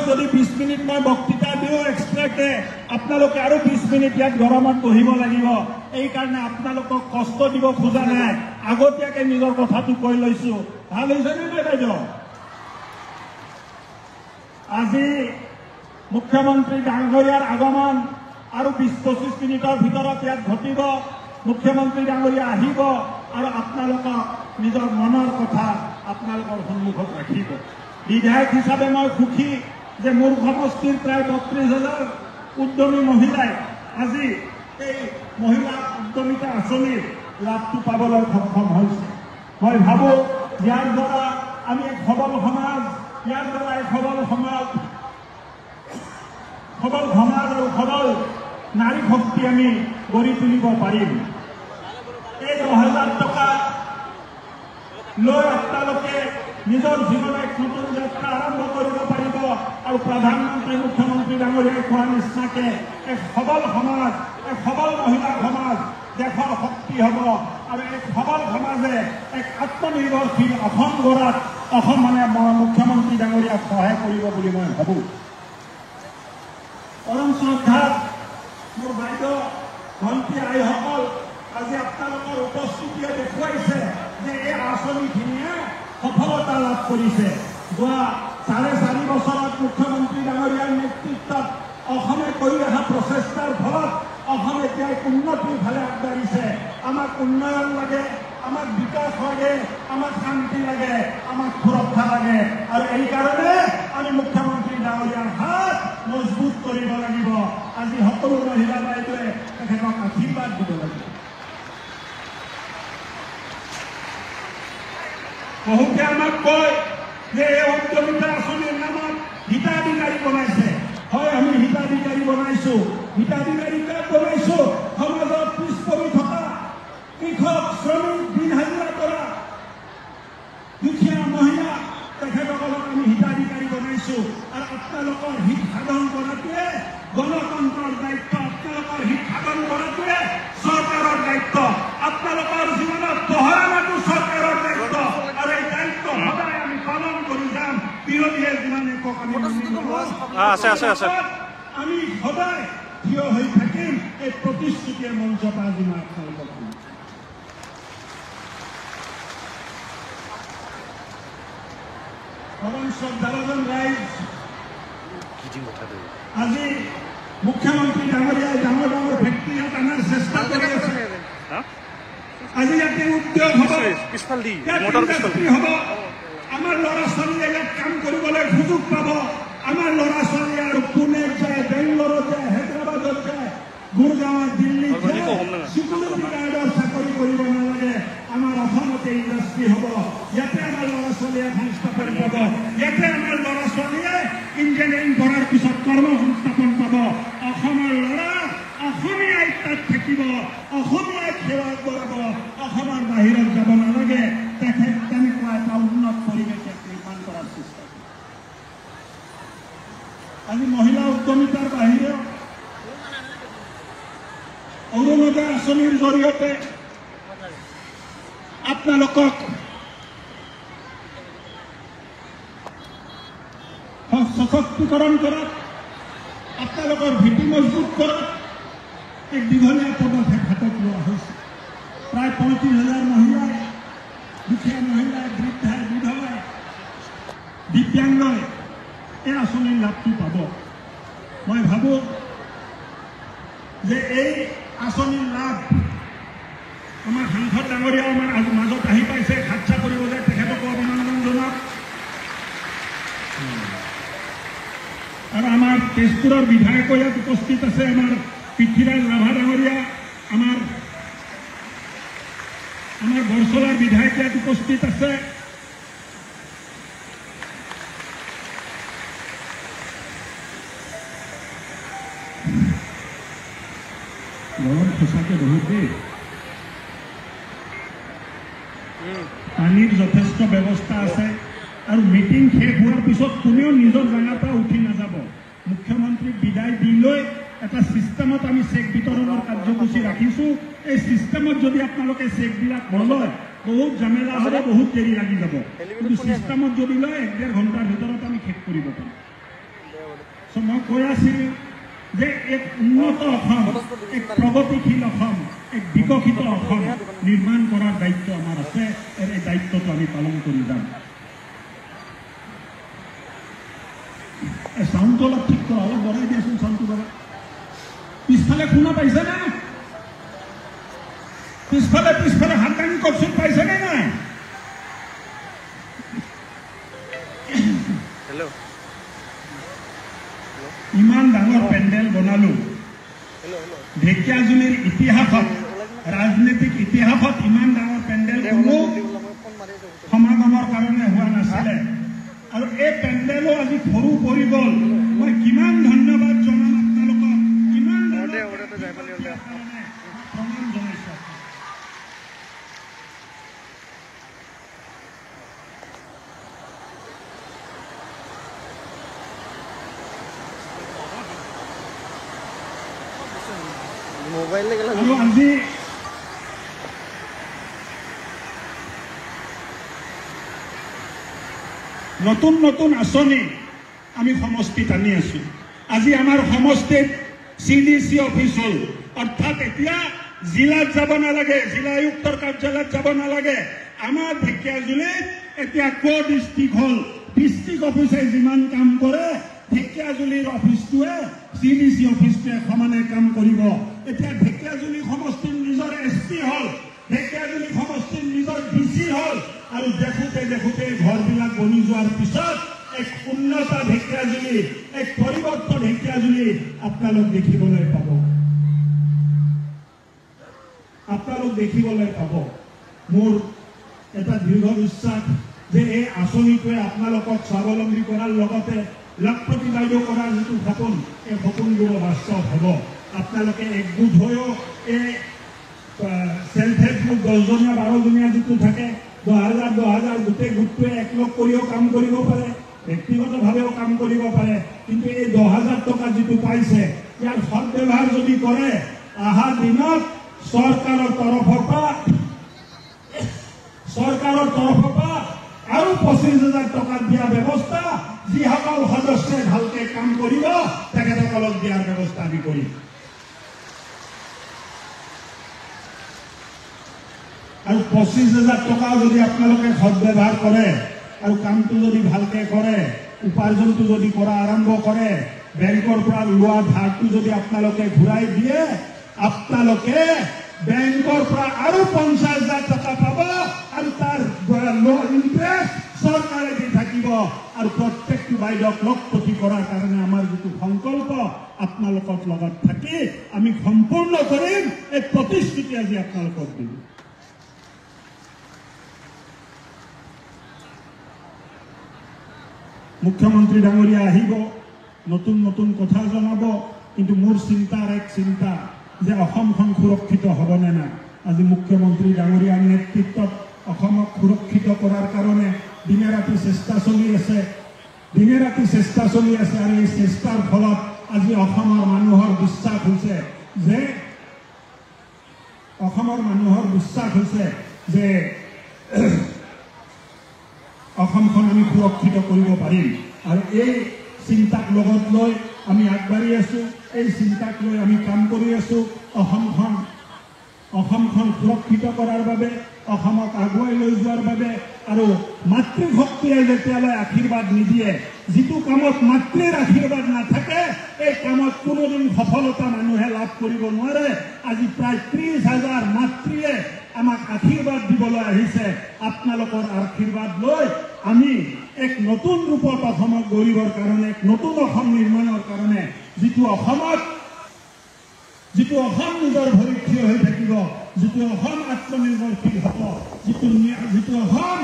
যদি 20 মিনিট মই বক্তৃতা দিওঁ এক্সট্ৰাকে আপোনালোকে আৰু 20 মিনিট ইয়াত গৰমত বহিব লাগিব। এই কাৰণে আপোনালোকক কষ্ট দিব খোজা নাই, আগতীয়াকে নিজৰ কথাটো কৈ লৈছো। ভাল হৈছে নে বাইদেউ? আজি মুখ্যমন্ত্ৰী ডাঙৰীয়াৰ আগমন আৰু 20-25 মিনিটৰ ভিতৰত ইয়াত ঘটিব। মুখ্যমন্ত্ৰী ডাঙৰীয়া আহিব আৰু আপোনালোকক নিজৰ মনৰ কথা আপোনালোকৰ সন্মুখত ৰাখিব। বিধায়ক হিচাপে মই সুখী যে মোৰ সমষ্টিৰ প্ৰায় 32,000 উদ্যমী মহিলাই আজি এই মহিলা উদ্যমিতা আঁচনিৰ লাভটো পাবলৈ সক্ষম হৈছে। মই ভাবো ইয়াৰ দ্বাৰা আমি এক সবল সমাজ, ইয়াৰ দ্বাৰা এক সবল সমাজ আৰু সবল নাৰী শক্তি আমি গঢ়ি তুলিব পাৰিম। এই 10,000 টকা লৈ আপোনালোকে নিজৰ জীৱনৰ এক নতুন যাত্ৰা আৰম্ভ কৰিব পাৰিব আৰু প্ৰধানমন্ত্ৰী মুখ্যমন্ত্ৰী ডাঙৰীয়াই কোৱা নিচিনাকে এক সবল সমাজ, এক সবল মহিলা সমাজ দেশৰ শক্তি হ'ব আৰু এক সবল সমাজে এক আত্মনিৰ্ভৰশীল অসম গঢ়াত অসম মুখ্যমন্ত্ৰী ডাঙৰীয়াক সহায় কৰিব বুলি মই ভাবোঁ। পৰম শ্ৰদ্ধাত মোৰ বাইদেউ ভণ্টি আইসকল, আজি আপোনালোকৰ উপস্থিতিয়ে দেখুৱাইছে যে এই আঁচনিখিনিয়ে সফলতা লাভ কৰিছে। যোৱা 4.5 বছৰত মুখ্যমন্ত্ৰী ডাঙৰীয়াৰ নেতৃত্বত অসমে কৰি অহা প্ৰচেষ্টাৰ ফলত অসম এতিয়া উন্নতিৰ ফালে আগবাঢ়িছে। আমাক উন্নয়ন লাগে, আমাক বিকাশ লাগে, আমাক শান্তি লাগে, আমাক সুৰক্ষা লাগে আৰু এই কাৰণে আমি মুখ্যমন্ত্ৰী ডাঙৰীয়াৰ হাত মজবুত কৰিব লাগিব। আজি সকলো মহিলা বাইদেৱে তেখেতক আশীৰ্বাদ দিব লাগিব। বহুতে আমাক কয় যে এই উদ্যমিতা আঁচনিৰ নামত হিতাধিকাৰী বনাইছে। হয়, আমি হিতাধিকাৰী বনাইছো। হিতাধিকাৰী কাক বনাইছো? সমাজত পিছ পৰি থকা কৃষক, শ্ৰমিক, দিন হাজিৰা কৰা দুখীয়া মহিলা, তেখেতসকলক আমি হিতাধিকাৰী বনাইছো। আৰু আপোনালোকৰ হিত সাধন কৰাটোৱে গণতন্ত্ৰৰ দায়িত্ব, আপোনালোকৰ হিত সাধন কৰাটোৱে চৰকাৰৰ দায়িত্ব, আপোনালোকৰ জীৱনত পহৰা অনাটো চৰকাৰৰ দায়িত্ব আৰু এই দায়িত্ব সদায় আমি পালন কৰি যাম। বিৰোধীয়ে যিমানে কওক আমি আমি সদায় থিয় হৈ থাকিম। এই প্ৰতিশ্ৰুতিৰ মঞ্চত আজি মই আপোনালোকক শ্ৰদ্ধাভাজন ৰাইজ, আজি মুখ্যমন্ত্ৰী ডাঙৰীয়াই ডাঙৰ ডাঙৰ ফেক্টৰী ইয়াত অনাৰ চেষ্টা কৰি আছে। আজি ইয়াতে উদ্যোগ হ'ব, ইণ্ডাষ্ট্ৰী হ'ব, আমাৰ ল'ৰা ছোৱালীয়ে ইয়াত কাম কৰিবলৈ সুযোগ পাব। আমাৰ ল'ৰা ছোৱালীয়ে আৰু পুনেত যায়, বেংগলোৰত যায়, হায়দৰাবাদত যায়, গুৰগাঁৱত, দিল্লীত যায়, চিকিউৰিটি গাৰ্ডৰ চাকৰি কৰিব নালাগে। আমাৰ অসমতে ইণ্ডাষ্ট্ৰী হ'ব, ইয়াতে আমাৰ ল'ৰা ছোৱালীয়ে সংস্থাপন পাব, ইয়াতে আমাৰ ল'ৰা ছোৱালীয়ে ইঞ্জিনিয়াৰিং কৰাৰ পিছত কৰ্ম সংস্থাপন পাব। অসমৰ ল'ৰা অসমীয়াই তাত থাকিব, অসমীয়াই সেৱা কৰাব, অসমৰ বাহিৰত যাব নালাগে। তেনেকুৱা এটা উন্নত পৰিৱেশ নিৰ্মাণ কৰাৰ চেষ্টা। আজি মহিলা উদ্যমিতাৰ বাহিৰেও অৰুণোদয় আঁচনিৰ জৰিয়তে আপোনালোকক সশক্তিকৰণ কৰাত, আপোনালোকৰ ভেটি মজবুত কৰাত এক দীঘলীয়া পদক্ষেপ হাতত লোৱা হৈছে। প্ৰায় 35,000 মহিলাই, দুখীয়া মহিলাই, বৃদ্ধাই, বিধৱাই, দিব্যাংগই এই আঁচনিৰ লাভটো পাব। মই ভাবোঁ যে এই আঁচনিৰ লাভ আমাৰ সাংসদ ডাঙৰীয়াও আমাৰ মাজত আহি পাইছে, খাটছা কৰিব যায়, তেখেতকো অভিনন্দন জনাওক। আৰু আমাৰ তেজপুৰৰ বিধায়কো ইয়াত উপস্থিত আছে, আমাৰ পৃথ্বীৰাজ ৰাভা ডাঙৰীয়া, আমাৰ বৰছলাৰ বিধায়ক ইয়াত উপস্থিত আছে। গৰম সঁচাকে বহুত দেই। পানীৰ যথেষ্ট ব্যৱস্থা আছে আৰু মিটিং শেষ হোৱাৰ পিছত কোনেও নিজৰ জেগাৰ পৰা উঠি নাযাব। মুখ্যমন্ত্ৰীক বিদায় দি লৈ এটা চিষ্টেমত আমি চেক বিতৰণৰ কাৰ্যসূচী ৰাখিছোঁ। এই চিষ্টেমত যদি আপোনালোকে চেকবিলাক নলয়, বহুত ঝামেলা হ'লে, বহুত দেৰি লাগি যাব। কিন্তু চিষ্টেমত যদি লয় 1.5 ঘণ্টাৰ ভিতৰত আমি শেষ কৰিব পাৰিম। মই কৈ আছিলোঁ যে এক উন্নত অসম, এক প্ৰগতিশীল অসম, এক বিকশিত অসম নিৰ্মাণ কৰাৰ দায়িত্ব আমাৰ আছে। এই দায়িত্বটো আমি পালন কৰি যাম। চাউণ্ডটো অলপ ঠিক কৰা, অলপ বঢ়াই দিয়াচোন চাউণ্ডটো বাৰু। পিছফালে শুনা পাইছে না? পিছফালে হাত দাঙি কওকচোন, পাইছে নে নাই? ইমান ডাঙৰ পেণ্ডেল বনালো। ঢেকীয়াজুলিৰ ইতিহাসত, ৰাজনীতিক ইতিহাসত ইমান ডাঙৰ পেণ্ডেল কোনো সমাগমৰ কাৰণে হোৱা নাছিলে। আৰু এই পেণ্ডেলো আজি সৰু পৰি গ'ল। মই কিমান ধন্যবাদ জনাম আপোনালোকক, কিমান প্ৰমাণ জনাইছো। আৰু আজি নতুন নতুন আঁচনি আমি সমষ্টিত আনি আছো। আজি আমাৰ সমষ্টিত CDC অফিচ হ'ল, অৰ্থাৎ এতিয়া জিলাত যাব নালাগে, জিলা আয়ুক্তৰ কাৰ্যালয়ত যাব নালাগে। আমাৰ ঢেকীয়াজুলিত এতিয়া ডিষ্ট্ৰিক্ট হ'ল। ডিষ্ট্ৰিক্ট অফিচে যিমান কাম কৰে, ঢেকীয়াজুলিৰ অফিচটোৱে CDC অফিচটোৱে সমানে কাম কৰিব। এতিয়া ঢেকীয়াজুলি সমষ্টিৰ নিজৰ SP হ'ল, ঢেকীয়াজুলি সমষ্টিৰ নিজৰ DC হ'ল। আৰু দেখোঁতে ঘৰবিলাক বনি যোৱাৰ পিছত এক উন্নত ঢেকীয়াজুলি, এক পৰিৱৰ্তন ঢেকীয়াজুলি আপোনালোক দেখিবলৈ পাব। মোৰ এটা দৃঢ় বিশ্বাস যে এই আঁচনিটোৱে আপোনালোকক স্বাৱলম্বী কৰাৰ লগতে লাখপতি বাইদেউ কৰাৰ যিটো সপোন, এই সপোনবোৰ বাস্তৱ হ'ব। আপোনালোকে একগোট হৈও এই চেল্ফ হেল্প গ্ৰুপ 10জনীয়া 12জনীয়া যিটো থাকে, 1000 গোটেই গোটটোৱে একলগ কৰিও কাম কৰিব পাৰে, ব্যক্তিগতভাৱেও কাম কৰিব পাৰে। কিন্তু এই 10,000 টকা যিটো পাইছে, ইয়াৰ সদব্যৱহাৰ যদি কৰে, অহা দিনত চৰকাৰৰ তৰফৰ পৰা আৰু 25,000 টকা দিয়া ব্যৱস্থা, যিসকল সদস্যই ভালকে কাম কৰিব তেখেতসকলক দিয়াৰ ব্যৱস্থা আমি কৰিম। আৰু 25,000 টকাও যদি আপোনালোকে সদব্যৱহাৰ কৰে আৰু কামটো যদি ভালকে কৰে, উপাৰ্জনটো যদি কৰা আৰম্ভ কৰে, বেংকৰ পৰা লোৱা ধাৰটো যদি আপোনালোকে ঘূৰাই দিয়ে, আপোনালোকে বেংকৰ পৰা আৰু 50,000 টকা পাব। আৰু তাৰ ইণ্টাৰেষ্ট চৰকাৰে দি থাকিব। আৰু প্ৰত্যেকটো বাইদেউক লখপতি কৰাৰ কাৰণে আমাৰ যিটো সংকল্প, আপোনালোকৰ লগত থাকি আমি সম্পূৰ্ণ কৰিম, এই প্ৰতিশ্ৰুতি আজি আপোনালোকক দিম। মুখ্যমন্ত্ৰী ডাঙৰীয়া আহিব, নতুন নতুন কথা জনাব। কিন্তু মোৰ চিন্তাৰ এক চিন্তা যে অসমখন সুৰক্ষিত হ'বনে নাই। আজি মুখ্যমন্ত্ৰী ডাঙৰীয়াৰ নেতৃত্বত অসমক সুৰক্ষিত কৰাৰ কাৰণে দিনে ৰাতি চেষ্টা চলি আছে। আৰু এই চেষ্টাৰ ফলত আজি অসমৰ মানুহৰ বিশ্বাস হৈছে যে অসমখন আমি সুৰক্ষিত কৰিব পাৰিম। আৰু এই চিন্তাক লগত লৈ আমি আগবাঢ়ি আছো, এই চিন্তাক লৈ আমি কাম কৰি আছো। অসমখন সুৰক্ষিত কৰাৰ বাবে, অসমক আগুৱাই লৈ যোৱাৰ বাবে। আৰু মাতৃশক্তিয়ে যেতিয়ালৈ আশীৰ্বাদ নিদিয়ে, যিটো কামত মাতৃৰ আশীৰ্বাদ নাথাকে, এই কামত কোনোদিন সফলতা মানুহে লাভ কৰিব নোৱাৰে। আজি প্ৰায় 30,000 মাতৃয়ে আমাক আশীৰ্বাদ দিবলৈ আহিছে। আপোনালোকৰ আশীৰ্বাদ লৈ আমি এক নতুন ৰূপত অসমক গঢ়িবৰ কাৰণে, এক নতুন অসম নিৰ্মাণৰ কাৰণে, যিটো অসম নিজৰ ভৰিত থিয় হৈ থাকিব, যিটো অসম আত্মনিৰ্ভৰশীল হ'ব, যিটো অসম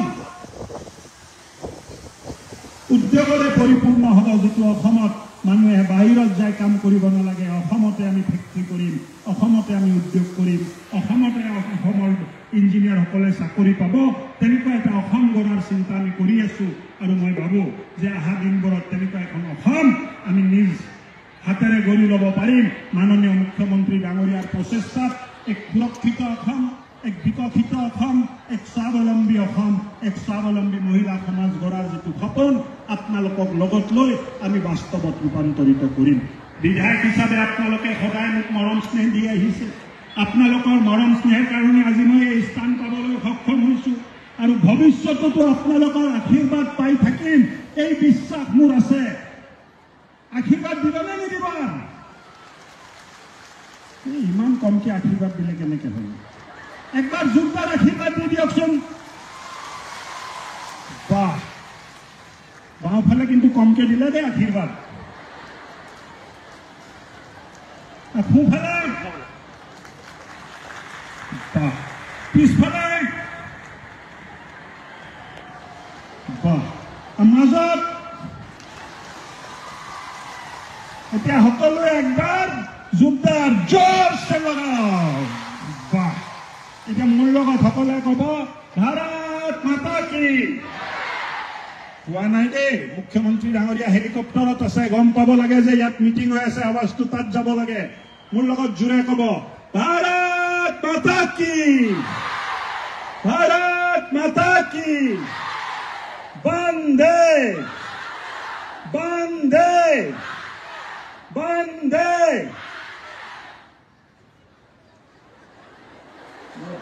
উদ্যোগৰে পৰিপূৰ্ণ হ'ব, যিটো অসমত মানুহে বাহিৰত যাই কাম কৰিব নালাগে, অসমতে আমি ফেক্টৰী কৰিম, অসমতে আমি উদ্যোগ কৰিম, অসমতে অসমৰ ইঞ্জিনিয়াৰসকলে চাকৰি পাব, তেনেকুৱা এটা অসম গঢ়াৰ চিন্তা আমি কৰি আছো। আৰু মই ভাবোঁ যে অহা দিনবোৰত তেনেকুৱা এখন অসম আমি নিজ হাতেৰে গঢ়ি ল'ব পাৰিম। মাননীয় মুখ্যমন্ত্ৰী ডাঙৰীয়াৰ প্ৰচেষ্টাত এক সুৰক্ষিত অসম, এক বিকশিত অসম, এক স্বাৱলম্বী অসম, এক স্বাৱলম্বী মহিলা সমাজ গঢ়াৰ যিটো সপোন আপোনালোকক লগত লৈ আমি বাস্তৱত ৰূপান্তৰিত কৰিম। বিধায়ক হিচাপে আপোনালোকে সদায় মোক মৰম স্নেহ দি আহিছে। আপোনালোকৰ মৰম স্নেহৰ কাৰণে আজি মই এই স্থান পাবলৈ সক্ষম হৈছোঁ আৰু ভৱিষ্যততো আপোনালোকৰ আশীৰ্বাদ পাই থাকিম, এই বিশ্বাস মোৰ আছে। আশীৰ্বাদ দিবনে নিদিব? ইমান কমকে আশীৰ্বাদ দিলে কেনেকে হ'ব? একবাৰ জোৰদাৰ আশীৰ্বাদ দি দিয়কচোন। বাহ, বাওঁফালে কিন্তু কমকে দিলে দেই আশীৰ্বাদ। সোঁফালে বাহ, পিছফালে বাহ, মাজত এতিয়া সকলোৱে একবাৰ জোৰদাৰ জোৰছে লগাওক। বাহ, এতিয়া মোৰ লগত সকলোৱে ক'ব ভাৰত মাতা কি। কোৱা নাই দেই, মুখ্যমন্ত্ৰী ডাঙৰীয়া হেলিকপ্টাৰত আছে, গম পাব লাগে যে ইয়াত মিটিং হৈ আছে, আৱাজটো তাত যাব লাগে। মোৰ লগত জোৰে ক'ব ভাৰত মাতা কি, ভাৰত মাতা কি, বন্দে বন্দে বন্দে।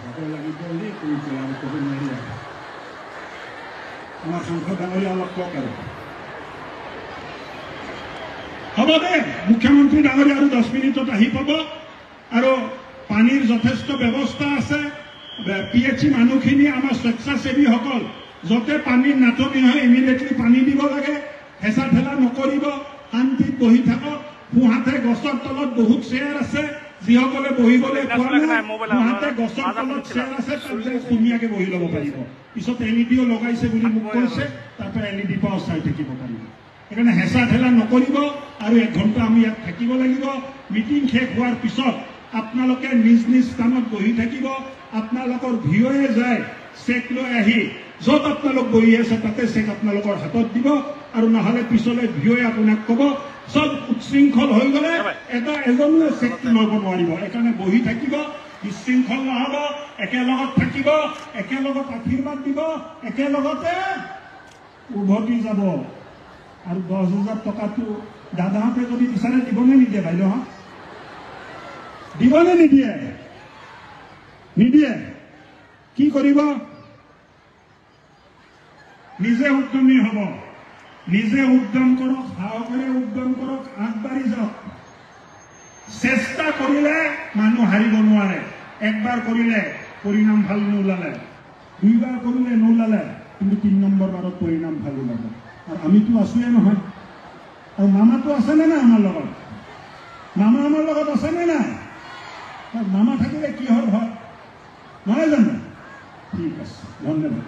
ভাগৰ লাগিব ক'ব নোৱাৰি। আমাৰ সাংসদ ডাঙৰীয়া অলপ কওক আৰু হ'ব দে। মুখ্যমন্ত্ৰী ডাঙৰীয়া আৰু 10 মিনিটত আহি পাব আৰু পানীৰ যথেষ্ট ব্যৱস্থা আছে। PHC মানুহখিনি আমাৰ স্বেচ্ছাসেৱীসকল য'তে পানীৰ নাটনি হয় ইমিডিয়েটলি পানী দিব লাগে। হেঁচা ঠেলা নকৰিব, শান্তিত বহি থাকক। সোঁহাতে গছৰ তলত বহুত চেয়াৰ আছে, যিসকলে বহিবলৈ পোৱা নাই সোঁহাতে গছৰ তলত চেয়াৰ আছে, তাতে ধুনীয়াকে বহি ল'ব পাৰিব। পিছত LED-ও লগাইছে বুলি মোক কৈছে, তাৰ পৰা LED পাও চাই থাকিব পাৰিব। সেইকাৰণে হেঁচা ঠেলা নকৰিব আৰু 1 ঘণ্টা আমি ইয়াত থাকিব লাগিব। মিটিং শেষ হোৱাৰ পিছত আপোনালোকে নিজ নিজ স্থানত বহি থাকিব। আপোনালোকৰ ভিঅ'য়ে যায় চেক লৈ আহি য'ত আপোনালোক বহি আছে তাতে চেক আপোনালোকৰ হাতত দিব আৰু নহ'লে পিছলৈ ভিঅ'য়ে আপোনাক ক'ব। চব উচ্ছৃংখল হৈ গ'লে এজনে চেকটো ল'ব নোৱাৰিব। সেইকাৰণে বহি থাকিব, বিশৃংখল নহ'ব, একেলগত থাকিব, একেলগত আশীৰ্বাদ দিব, একেলগতে উভতি যাব। আৰু 10,000 টকাটো দাদাহঁতে যদি বিচাৰে দিবনে নিদিয়ে? বাইদেউহঁত দিবনে নিদিয়ে? নিদিয়ে। কি কৰিব? নিজে উদ্যমী হ'ব, নিজে উদ্যম কৰক, সাহসেৰে উদ্যম কৰক, আগবাঢ়ি যাওক। চেষ্টা কৰিলে মানুহ হাৰিব নোৱাৰে। একবাৰ কৰিলে পৰিণাম ভাল নোলালে, 2বাৰ কৰিলে নোলালে, কিন্তু 3 নম্বৰ বাৰত পৰিণাম ভাল ওলাব। আৰু আমিতো আছোৱে নহয়। আৰু মামাটো আছেনে নাই আমাৰ লগত? মামা আমাৰ লগত আছেনে নাই? মামা থাকিলে কিহৰ ভয়? নহয় জানো? ঠিক আছে, ধন্যবাদ।